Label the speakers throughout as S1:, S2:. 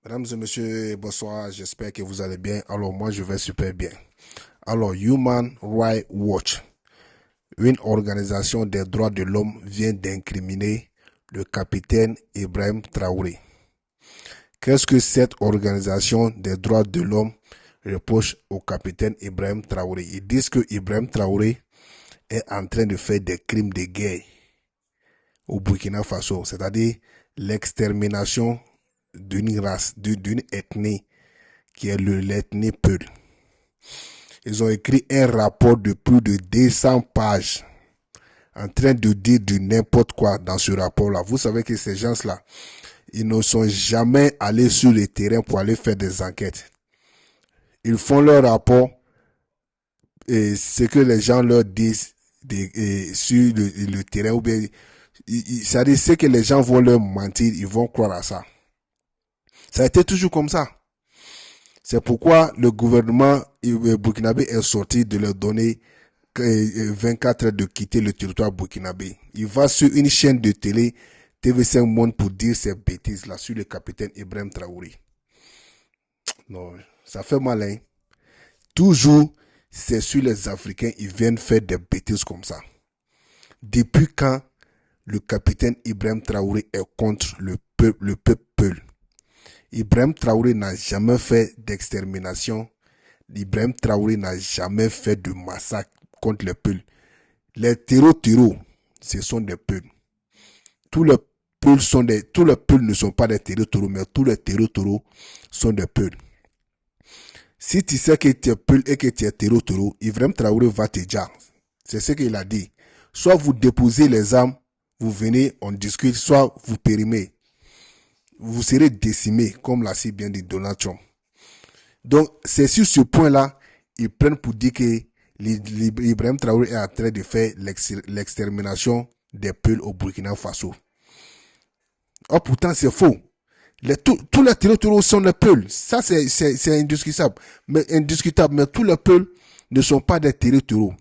S1: Mesdames et messieurs, bonsoir, j'espère que vous allez bien. Alors moi, je vais super bien. Alors, Human Rights Watch, une organisation des droits de l'homme, vient d'incriminer le capitaine Ibrahim Traoré. Qu'est-ce que cette organisation des droits de l'homme reproche au capitaine Ibrahim Traoré? Ils disent que Ibrahim Traoré est en train de faire des crimes de guerre au Burkina Faso, c'est-à-dire l'extermination d'une race, d'une ethnie qui est l'ethnie Peul. Ils ont écrit un rapport de plus de 200 pages en train de dire du n'importe quoi dans ce rapport-là. Vous savez que ces gens-là, ils ne sont jamais allés sur le terrain pour aller faire des enquêtes. Ils font leur rapport et ce que les gens leur disent sur le terrain, ou bien, c'est-à-dire ce que les gens vont leur mentir, ils vont croire à ça. Ça a été toujours comme ça. C'est pourquoi le gouvernement burkinabé est sorti de leur donner 24 heures de quitter le territoire burkinabé. Il va sur une chaîne de télé, TV5 Monde, pour dire ces bêtises-là sur le capitaine Ibrahim Traoré. Non, ça fait mal, hein. Toujours, c'est sur les Africains, ils viennent faire des bêtises comme ça. Depuis quand le capitaine Ibrahim Traoré est contre le peuple Peul? Ibrahim Traoré n'a jamais fait d'extermination. Ibrahim Traoré n'a jamais fait de massacre contre les Peuls. Les terreaux, ce sont des Peuls. Tous les Peuls ne sont pas des terreaux, mais tous les terreaux sont des Peuls. Si tu sais que tu es Peul et que tu es terreau, Ibrahim Traoré va te dire. C'est ce qu'il a dit. Soit vous déposez les armes, vous venez, on discute, soit vous périmez. Vous serez décimés, comme l'a si bien dit Donald Trump. Donc, c'est sur ce point-là, ils prennent pour dire que Ibrahim Traoré est en train de faire l'extermination des Peuls au Burkina Faso. Oh, pourtant, c'est faux. Tous les territoires sont les Peuls. Ça, c'est indiscutable. Mais tous les Peuls ne sont pas des territoires.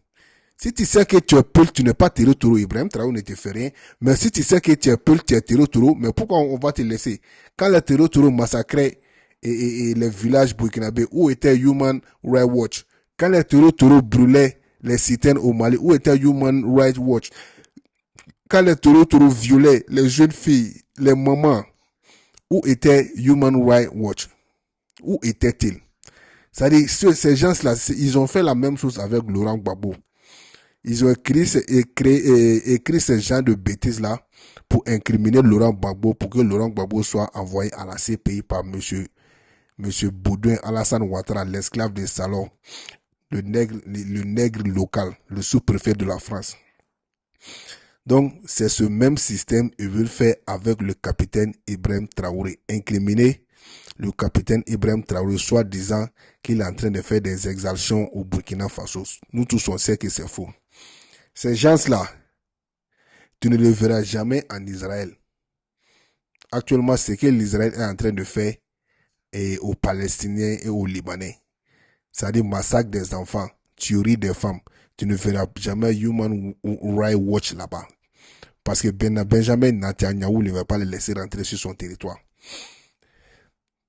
S1: Si tu sais que tu es Peul, tu n'es pas territorial, Ibrahim Traoré ne te fait rien. Mais si tu sais que tu es Peul, tu es territorial, mais pourquoi on va te laisser? Quand les territoriaux massacraient et les villages burkinabés, où était Human Rights Watch? Quand les territoriaux brûlaient les citernes au Mali, où était Human Rights Watch? Quand les territoriaux violaient les jeunes filles, les mamans, où était Human Rights Watch? Où était-il? C'est-à-dire, ces gens-là, ils ont fait la même chose avec Laurent Gbagbo. Ils ont écrit ce genre de bêtises-là pour incriminer Laurent Gbagbo, pour que Laurent Gbagbo soit envoyé à la CPI par monsieur Baudouin Alassane Ouattara, l'esclave des salons, le nègre local, le sous-préfet de la France. Donc, c'est ce même système qu'ils veulent faire avec le capitaine Ibrahim Traoré. Incriminer le capitaine Ibrahim Traoré, soit disant qu'il est en train de faire des exaltations au Burkina Faso. Nous tous, on sait que c'est faux. Ces gens-là, tu ne les verras jamais en Israël. Actuellement, ce que l'Israël est en train de faire aux Palestiniens et aux Libanais, c'est-à-dire massacre des enfants, tuerie des femmes, tu ne verras jamais Human Rights Watch là-bas. Parce que Benjamin Netanyahu ne va pas les laisser rentrer sur son territoire.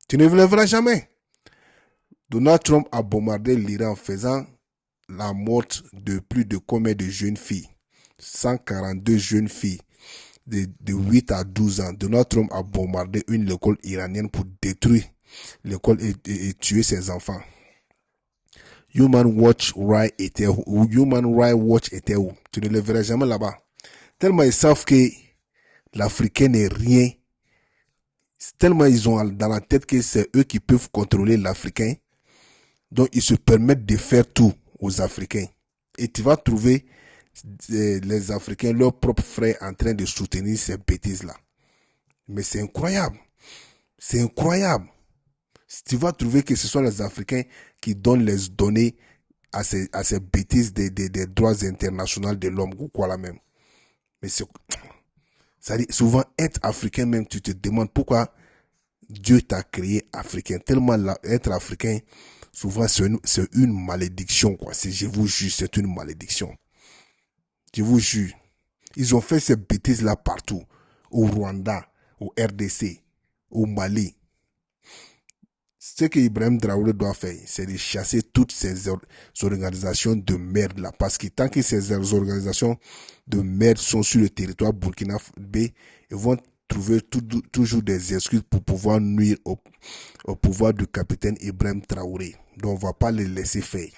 S1: Tu ne le verras jamais. Donald Trump a bombardé l'Iran en faisant la mort de plus de combien de jeunes filles? 142 jeunes filles de 8 à 12 ans. Donald Trump a bombardé une école iranienne pour détruire l'école et tuer ses enfants. Human Rights Watch était où? Tu ne le verras jamais là-bas. Tellement ils savent que l'Africain n'est rien. Tellement ils ont dans la tête que c'est eux qui peuvent contrôler l'Africain. Donc ils se permettent de faire tout aux Africains. Et tu vas trouver les Africains, leurs propres frères, en train de soutenir ces bêtises-là. Mais c'est incroyable. C'est incroyable. Tu vas trouver que ce sont les Africains qui donnent les données à ces bêtises des droits internationaux de l'homme ou quoi là même. Mais c'est souvent être africain même, tu te demandes pourquoi Dieu t'a créé africain. Tellement être africain, souvent c'est une malédiction, quoi. Je vous jure, c'est une malédiction. Je vous jure. Ils ont fait ces bêtises-là partout. Au Rwanda, au RDC, au Mali. Ce que Ibrahim Traoré doit faire, c'est de chasser toutes ces organisations de merde là. Parce que tant que ces organisations de merde sont sur le territoire burkinabé, ils vont trouver toujours des excuses pour pouvoir nuire au pouvoir du capitaine Ibrahim Traoré. Donc on ne va pas les laisser faire.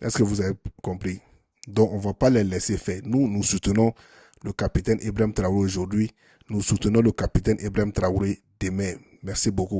S1: Est-ce que vous avez compris? Donc on ne va pas les laisser faire. Nous soutenons le capitaine Ibrahim Traoré aujourd'hui. Nous soutenons le capitaine Ibrahim Traoré demain. Merci beaucoup.